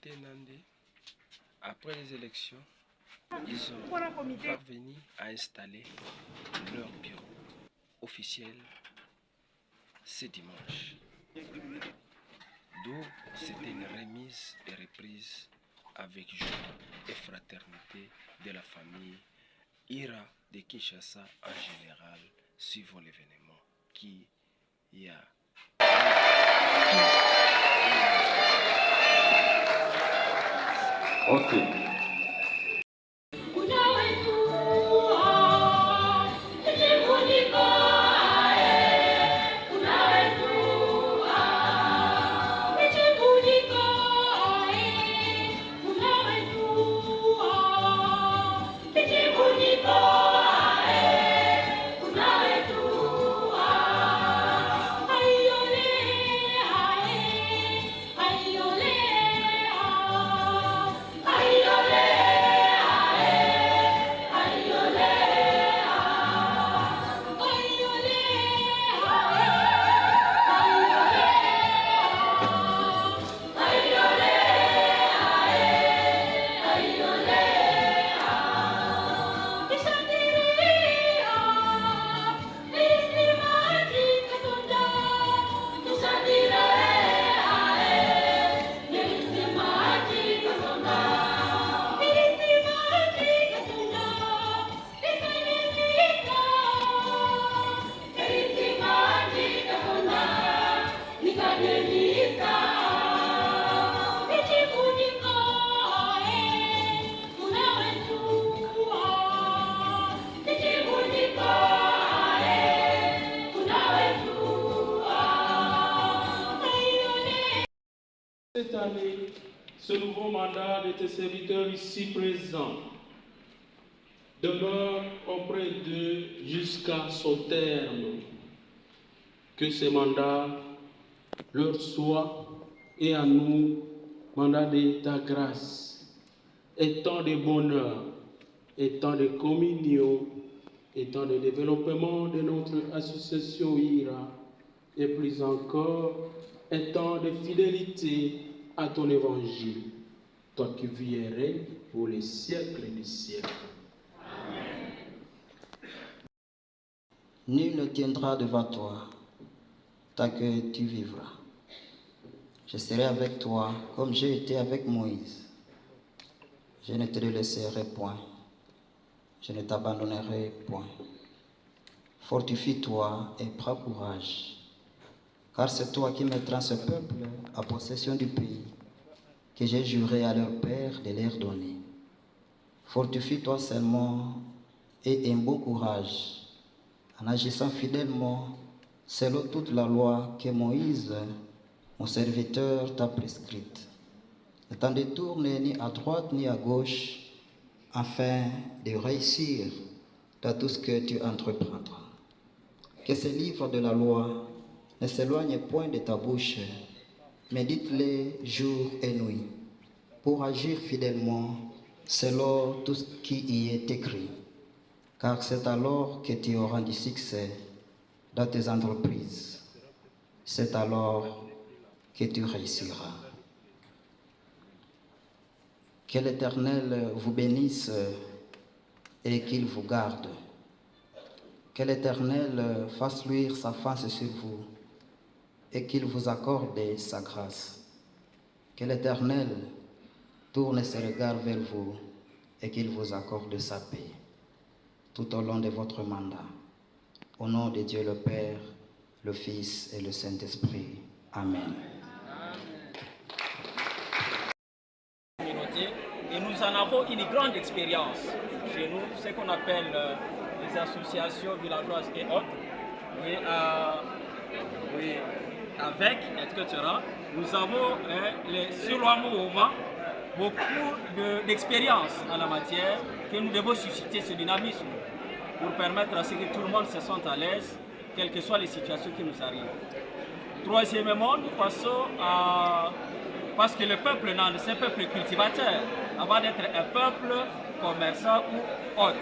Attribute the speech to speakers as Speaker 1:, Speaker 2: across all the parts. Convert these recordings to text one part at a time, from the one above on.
Speaker 1: communauté Nandé, après les élections, ils ont parvenu à installer leur bureau officiel ce dimanche. D'où c'était une remise et reprise avec joie et fraternité de la famille Ira de Kinshasa en général, suivant l'événement qui y a.
Speaker 2: Ok.
Speaker 3: Cette année, ce nouveau mandat de tes serviteurs ici présents demeure auprès d'eux jusqu'à son terme. Que ce mandat leur soit et à nous, mandat de ta grâce, et tant de bonheur, et tant de communion, et tant de développement de notre association IRA, et plus encore, et tant de fidélité à ton évangile, toi qui vis et règnes pour les siècles des siècles.
Speaker 4: Amen. Nul ne tiendra devant toi, tant que tu vivras. Je serai avec toi comme j'ai été avec Moïse. Je ne te laisserai point, je ne t'abandonnerai point. Fortifie-toi et prends courage, car c'est toi qui mettras ce peuple en possession du pays que j'ai juré à leur père de leur donner. Fortifie-toi seulement et aie un bon courage, en agissant fidèlement selon toute la loi que Moïse, mon serviteur, t'a prescrite. Ne t'en détourne ni à droite ni à gauche, afin de réussir dans tout ce que tu entreprendras. Que ce livre de la loi ne s'éloigne point de ta bouche, mais dites-les jour et nuit, pour agir fidèlement selon tout ce qui y est écrit. Car c'est alors que tu auras du succès dans tes entreprises. C'est alors que tu réussiras. Que l'Éternel vous bénisse et qu'il vous garde. Que l'Éternel fasse luire sa face sur vous et qu'il vous accorde sa grâce. Que l'Éternel tourne ses regards vers vous et qu'il vous accorde sa paix tout au long de votre mandat. Au nom de Dieu le Père, le Fils et le Saint-Esprit. Amen.
Speaker 5: Et nous en avons une grande expérience chez nous, ce qu'on appelle les associations villageoises et autres. Et avec, etc., nous avons sur le mouvement beaucoup d'expérience en la matière que nous devons susciter ce dynamisme pour permettre à ce que tout le monde se sente à l'aise, quelles que soient les situations qui nous arrivent. Troisièmement, nous passons à... Parce que le peuple Nandé, c'est un peuple cultivateur, avant d'être un peuple commerçant ou autre.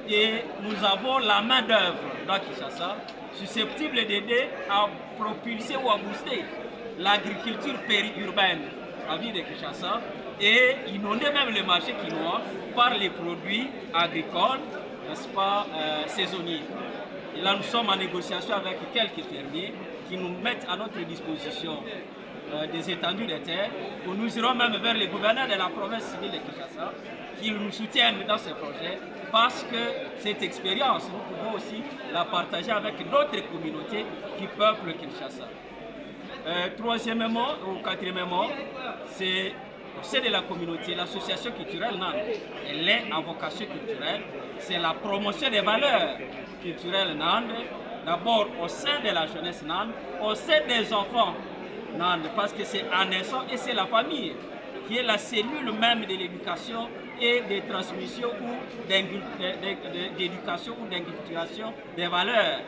Speaker 5: Et nous avons la main d'œuvre dans Kinshasa, susceptible d'aider à propulser ou à booster l'agriculture périurbaine à ville de Kinshasa et inonder même le marché quinois par les produits agricoles, n'est-ce pas, saisonniers. Et là, nous sommes en négociation avec quelques fermiers qui nous mettent à notre disposition des étendues de terre. Où nous irons même vers les gouverneurs de la province civile de Kinshasa qui nous soutiennent dans ces projets parce que cette expérience, nous pouvons aussi la partager avec d'autres communautés qui peuplent Kinshasa. Troisièmement ou quatrièmement, c'est au sein de la communauté, l'association culturelle NAND, elle est en vocation culturelle, c'est la promotion des valeurs culturelles NAND, d'abord au sein de la jeunesse NAND, au sein des enfants NAND, parce que c'est en naissant et c'est la famille qui est la cellule même de l'éducation et des transmissions ou d'éducation ou d'inculturation des valeurs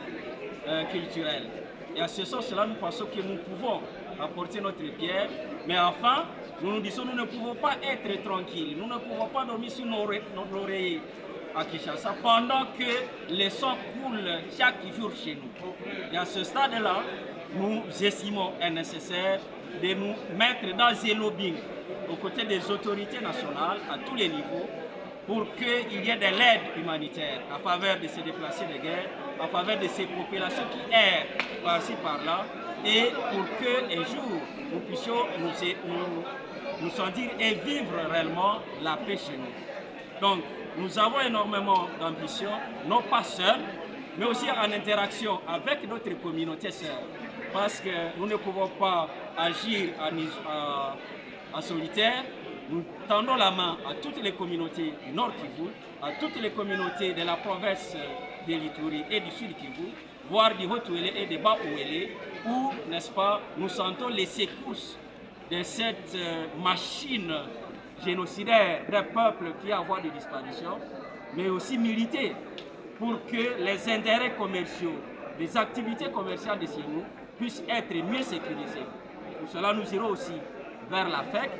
Speaker 5: culturelles. Et à ce sens-là, nous pensons que nous pouvons apporter notre pierre, mais enfin, nous nous disons nous ne pouvons pas être tranquilles, nous ne pouvons pas dormir sur nos oreillers à Kinshasa pendant que les sons coulent chaque jour chez nous. Et à ce stade-là, nous estimons nécessaire de nous mettre dans un lobbying aux côtés des autorités nationales à tous les niveaux pour qu'il y ait de l'aide humanitaire en faveur de ces déplacés de guerre, en faveur de ces populations qui errent par-ci par-là, et pour qu'un jour nous puissions nous sentir et vivre réellement la paix chez nous. Donc nous avons énormément d'ambition, non pas seuls, mais aussi en interaction avec notre communauté sœurs, parce que nous ne pouvons pas agir en solitaire. Nous tendons la main à toutes les communautés du Nord Kivu, à toutes les communautés de la province de l'Ituri et du Sud Kivu, voire du Haut-Ouélé et du Bas-Ouélé, où, n'est-ce pas, nous sentons les secousses de cette machine génocidaire des peuples qui a voie de disparition, mais aussi militer pour que les intérêts commerciaux, les activités commerciales de chez nous puissent être mieux sécurisées. Pour cela, nous irons aussi vers la FEC,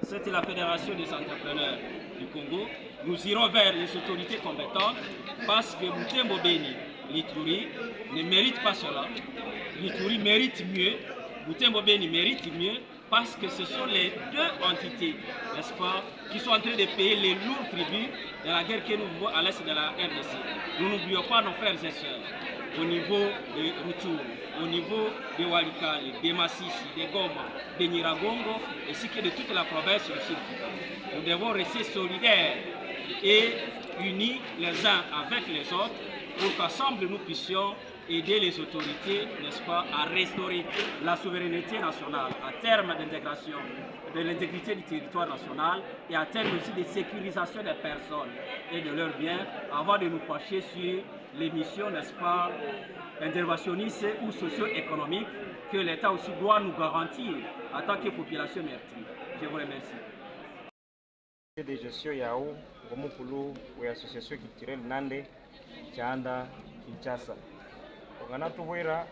Speaker 5: c'est la Fédération des entrepreneurs du Congo. Nous irons vers les autorités compétentes parce que Butembo Beni, l'Ituri, ne mérite pas cela. L'Ituri mérite mieux, Butembo Beni mérite mieux parce que ce sont les deux entités, n'est-ce pas, qui sont en train de payer les lourds tributs de la guerre que nous vivons à l'est de la RDC. Nous n'oublions pas nos frères et sœurs au niveau de Rutshuru, au niveau de Walikale, de Massissi, de Goma, de Nyiragongo, ainsi que de toute la province du Sud. Nous devons rester solidaires et unis les uns avec les autres pour qu'ensemble nous puissions aider les autorités, n'est-ce pas, à restaurer la souveraineté nationale, à terme d'intégration de l'intégrité du territoire national et à terme aussi de sécurisation des personnes et de leurs biens avant de nous pencher sur les missions, n'est-ce pas, interventionnistes ou socio-économiques que l'État aussi doit nous garantir en tant que population meurtrie. Je vous remercie.
Speaker 2: De gestion yao ngomukulu wa association culturelle Nande Chanda Kinshasa. Ogana tubwera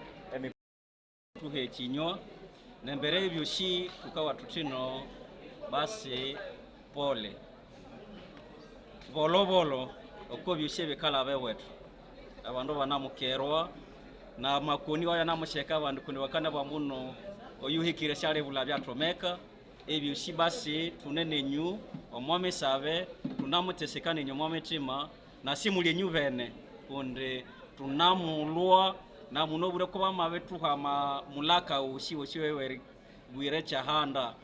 Speaker 5: tuhe chinyo nembere y'ibyoshi tukawa tutino basi pole bolo uko byoshe bikala bewetu abantu banamukerwa na makoni waya namusheka abantu kundi wakana bamuno oyuhikire shale bula byatomeka ebyoshi basi tunene nyu omwame sabe tunamutesekane nyu mwame tima na simuli nyu bene kundi tunamulwa na munobure kuba mabetu hama mulaka ushiwe bwire chahanda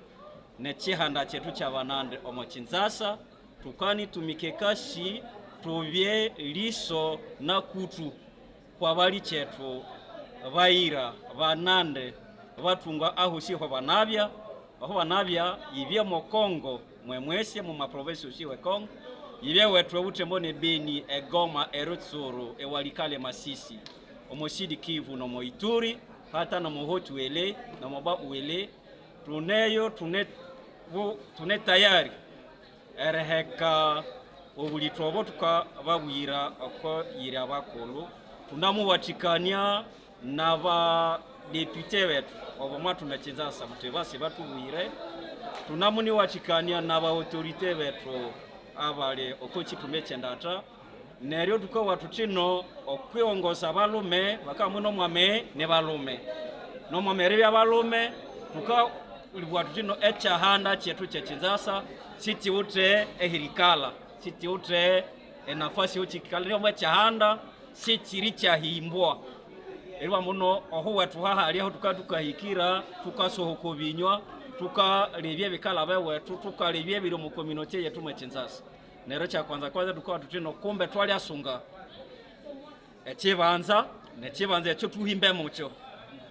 Speaker 5: ne chihanda chetu cha banande omochinzasa tukani tumikekashi tubye liso na kutu kwa bali chetu baira banande batunga ahushiho banabya aho banabya yibye mu Kongo mwemwese mu maprovince ushiwe Kongo yibye wetu Butembo ne Beni Egoma Rutshuru Walikale Masisi Omoshidi Kivu no Ituri hata na Haut-Ouélé na Bas-Ouélé tuneyo tune tayari ereheka obulitobo tukababwira ko yiri abakolo tunamuwatikania na ba député wetu obomwa tunacheza sabute basi batubwire tunamuni watikania na ba autorité wetu abale okochi tumechendata neryo tukawa tutino okwiongoza balume bakamuno mwame ne balume no mwamere bya balume ulikuwa tutino echahanda chetu cha Chinzasa siti ute ehirikala siti ute nafasi uchikala niyo echahanda siti richa himbwa elwa muno oho wetu haha aliho tukahikira tukasohoko binywa tukalebye bikala bewetu tukalebye biro mu community yetu mu Chinzasa nero cha kwanza tukwa tutino kumbe twali asunga echibanza echo tuhimbe mucho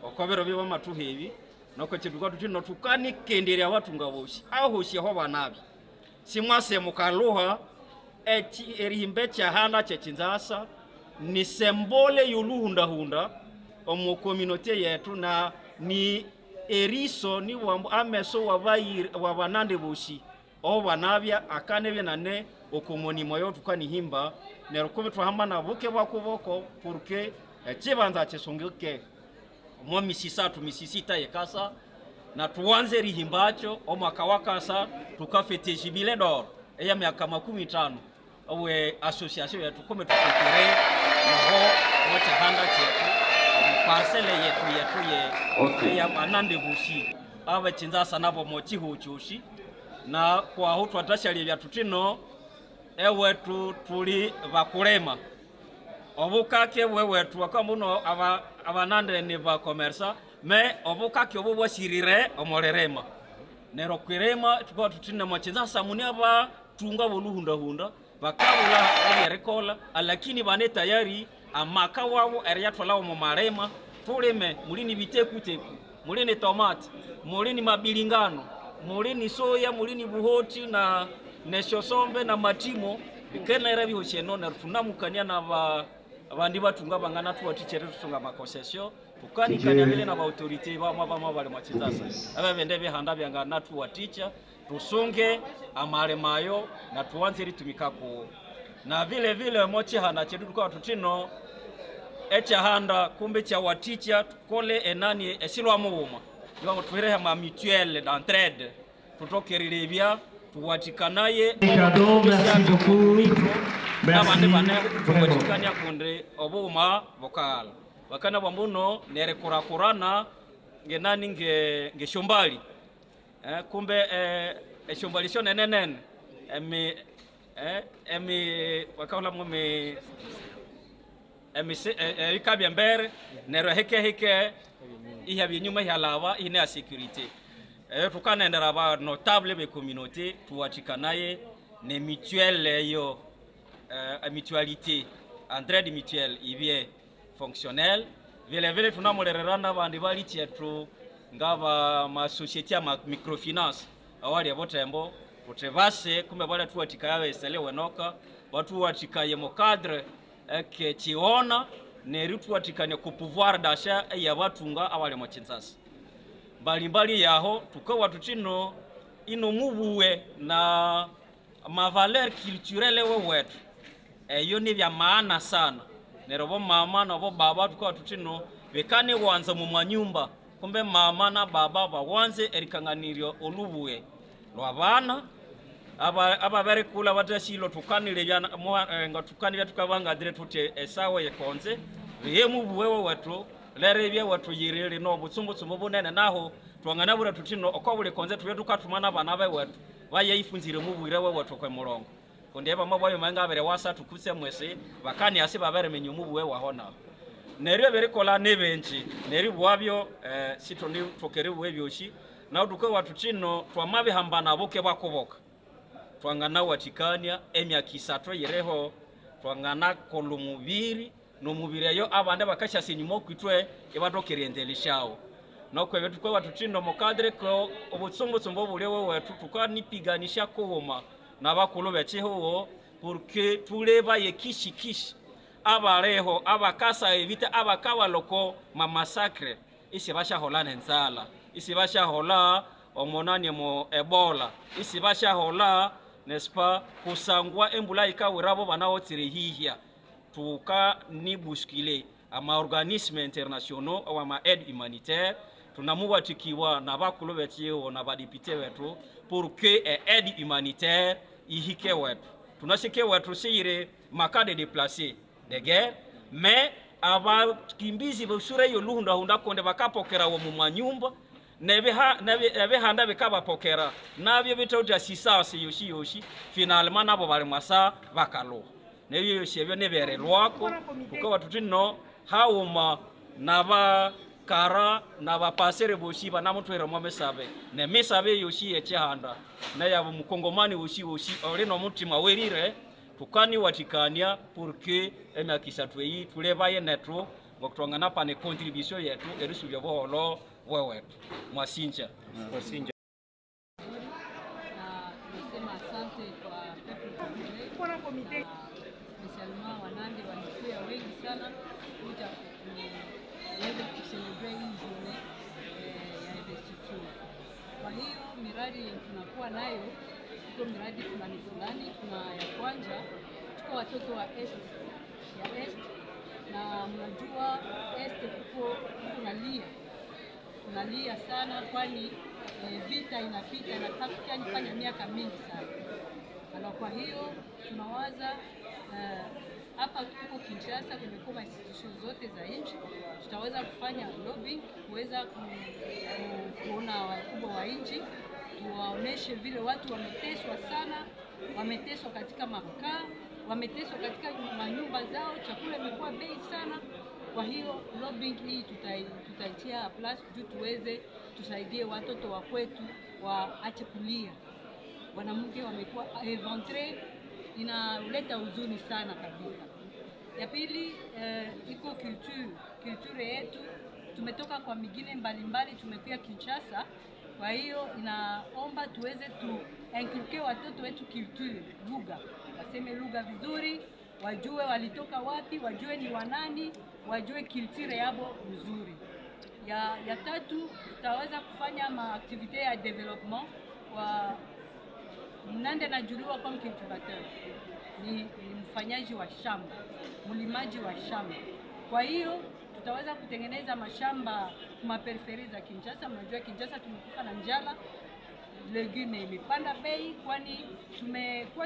Speaker 5: okobero biba matuhebi noko chidukwa tutino tukani kenderia watu ngaboshi ahoshi ho banabi simwase mukaluha erihimbe cha hana cha Chinzasa ni sembole yuluhunda hunda omu community yetu na ni eriso ni ameso wabanande boshi o banabya akanebe nane okomoni moyo tukani himba nero kome tuhamba na buke bakuboko porque chibanza chesongeke mwa misisita yekasa na tuanze rihimbacho o mwaka wakasa tukafete jibile d'or eya miaka 15 awe association yetu kome tukekere naho mocha handa chetu parcelle yetu ye ya banande bushi aba Chinzasa nabo mochi huchushi na kwa hutu atashali bya tutino ewe tuli bakulema obukake wewetu wakamuno abanande ni ba commerce me obukake obubwashirire omorerema nero kwirema tukwa tutina mu Chinzasa muni aba tunga boluhunda bakabula yerekola lakini bane tayari amaka wabo eriyatwala mu marema tuleme mulini bitekuteku mulini tomate mulini mabilingano mulini soya mulini buhoti na neshosombe na matimo ikena era bihosheno na tunamukania na abandi batunga bangana tuwatichere tusunga makosesyo tukanikanya bile na autorite bama bale mu Chinzasa ababende bihanda byangana tuwaticha tusunge amaremayo na tuanze ritumikako na vile mochi hana chedu kwa tutino echahanda kumbe cha waticha tukole enani esilwa muuma ngo tuireha ma mutuelle d'entraide tutokerilebya tuwatikanaye n'abandi bane tuwatikanya kunde obuma vokala bakana bambuno nerekurakurana ngenani ngeshombali kumbe eshombali sho nenenen wakala mume ikabya mbere nero heke ihe binyuma yalava ine ya sécurité tukanendera ba notable be communauté tuwatikanaye ne mutuelle yo mutualité entraide mutuelle ibie fonctionnel vile tunamurererana bandi bali chetu ngaba ma société ma microfinance awali abotembo utevase kumbe bale tuwatikaye eselewe noka watu watikaye mo cadre que chiona ne tuwatikane ku pouvoir d'achat ya batunga abali mu Chinzasa balimbali yaho tukawa tutino ino mubuwe na ma valeur culturelle wewetu eyo ni bya maana sana nerobo mama na bo baba tukawa tutino bekane wanza mu manyumba kumbe mama na baba bawanze erikanganirio olubuwe lwabana aba bari kula batashilo tukanile bya ngatukani tukabanga dire tute esawe yekonze yemu buwewe watu lerebye watu yirele no butsumbutsumbu bunene naho twangana bura tutino okobule konze tuye tukatumana bana bawe watu bayifunzire mu buirewe watu kwa murongo kondeba mabayo manga bere wasa tukuse mwese bakani asi babere menyu mu buwewe hona neryo bere kola nebenchi neri bwabyo sitoni tokere bwebyoshi na duko watu tino twamabe hambana boke bakoboka twangana watikania emyaka 3 yereho twangana kolumubiri no mubiri yo abande bakasha sinyumo kwitwe ebadokerendelishao nokwe betu kwa tutino mokadre ko obutsumbutsumbo bulewe wetu tukanipiganisha kuhoma nabakulu becheho porque tuleba yekishikishi abareho abakasa evita abakawa loko ma massacre isi basha hola nenzala isi basha hola omonani mo ebola isi basha hola nespa kusangwa embula ikawirabo banao tirihihia tuka ni buskile ama organisme internationaux ou ama aide humanitaire tunamuwatikiwa na bakulu betyeho na badipite wetu pour que aide humanitaire ihike wetu tunashike wetu sire makade déplacés de guerre mais aba kimbizi busure yo luhunda hunda konde bakapokera wo mu manyumba nebe handa bikaba pokera nabyo bitauta assistance yoshi finalement nabo bali mwasa bakalo nebyo yoshebyo nebere lwako kuko watutino hauma naba kara naba pasere boshi bana mutwera mu mesabe ne mesabe yoshi echihanda na yabo mukongomani woshi ori no mutima werire tukani watikania pour que emyakisa tweyi tulebaye netro ngokutwangana pane contribution yetu erusubya boholo wewe mwasinja
Speaker 2: Mwasinja.
Speaker 6: Nasema asante kwa pepe spesialement Wanande walikuwa wengi sana kuja kuweza kuselebrate hii journée ya investiture. Kwa hiyo miradi tunakuwa nayo iko miradi fulani. Tuna ya kwanza tuko watoto wa Est na mnajua Est kuko tunalia sana kwani vita inapita na fanya miaka mingi sana. Kwa hiyo tunawaza hapa tuko Kinshasa, kumekuwa institutions zote za nchi, tutaweza kufanya lobbying kuweza kuona wakubwa wa nchi, tuwaoneshe vile watu wameteswa sana, wameteswa katika makaa, wameteswa katika manyumba zao, chakula imekuwa bei sana. Kwa hiyo lobbying hii tutaitia plus juu tuweze tusaidie watoto wa kwetu waache kulia. Wanamke wamekuwa eventre, inaleta huzuni sana kabisa. Ya pili iko culture yetu, tumetoka kwa migine mbalimbali tumekuja Kinshasa. Kwa hiyo inaomba tuweze inculque watoto wetu culture, lugha, waseme lugha vizuri, wajue walitoka wapi, wajue ni wanani, wajue culture yabo vizuri. Ya tatu tutaweza kufanya maaktivite ya development kwa Mnande najuliwa kama cultivateur. Ni mfanyaji wa shamba, mlimaji wa shamba. Kwa hiyo tutaweza kutengeneza mashamba kwa periferi za Kinshasa. Mnajua Kinshasa tumekufa na njala, legume imepanda bei kwani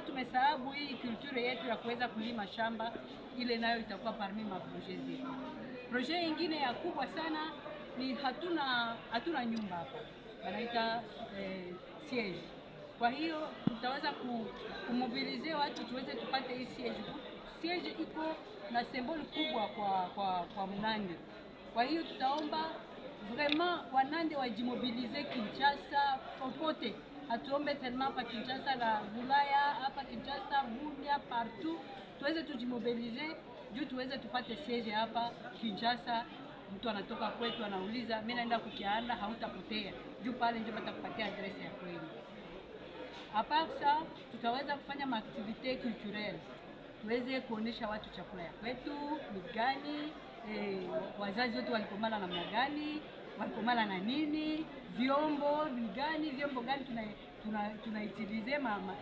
Speaker 6: tumesahabu hii culture yetu ya kuweza kulima shamba, ile nayo itakuwa parmi ma projets zetu. Projet nyingine ya kubwa sana ni hatuna nyumba hapa. Wanaita siege. Kwa hiyo tutaweza kumobilize watu tuweze tupate hii siege. Siege iko na symbol kubwa kwa Mnande. Kwa hiyo tutaomba vraiment Wanande wajimobilize Kinshasa popote. Hatuombe tellement hapa Kinshasa na Bulaya, hapa Kinshasa, Bunia, partout. Tuweze tujimobilize juu tuweze tupate siege hapa Kinshasa. Mtu anatoka kwetu anauliza mimi naenda kukianda, hautapotea. Juu pale ndio batakupatia address ya kweli. Apasa tutaweza kufanya maaktivite culturelle. Tuweze kuonesha watu chakula ya kwetu, ni gani, wazazi wetu walikomala namna gani, walikomala na nini, vyombo gani tunaitilize mama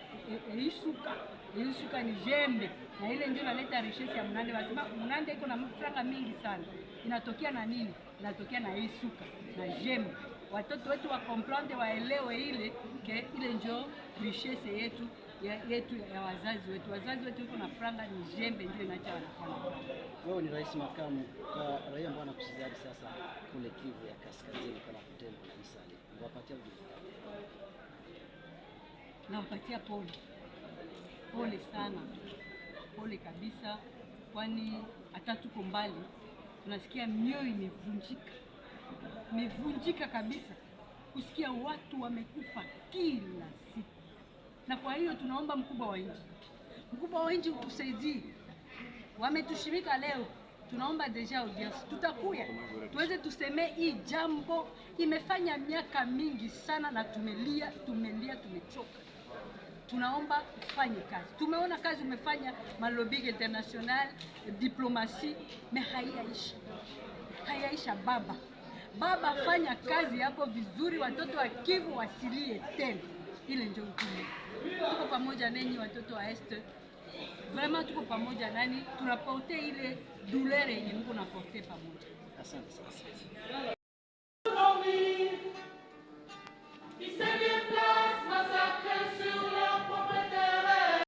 Speaker 6: isuka ni jembe, na ile ndio inaleta richesse ya Mnande. Wasema Mnande iko na franga mingi sana. Inatokea na nini? Inatokea na isuka na jembe. Watoto wetu wa comprendre waelewe ile ndio richesse yetu ya wazazi wetu. Wazazi wetu wako na franga, ni jembe ndio inacha wanafanya.
Speaker 7: Wewe ni rais makamu kwa raia ambao wanakusidari sasa kule Kivu ya Kaskazini kama Butembo na Isale. Unawapatia ujumbe?
Speaker 6: Nawapatia pole sana. Pole kabisa, kwani hata tuko mbali tunasikia mioyo imevunjika kabisa kusikia watu wamekufa kila siku. Na kwa hiyo tunaomba mkubwa wa nchi utusaidie. Wametushirika leo, tunaomba deja audience, tutakuya tuweze tuseme hii jambo imefanya miaka mingi sana na tumelia tumechoka. Tunaomba ufanye kazi. Tumeona kazi umefanya malobi international, diplomatie, me hayaisha baba fanya kazi yako vizuri, watoto wa Kivu wasilie tena. Ile ndio utume. Tuko pamoja nanyi watoto wa Est. Vraiment tuko pamoja nani, tunaporte ile douleur yenye mko naporte pamoja.
Speaker 7: Asante.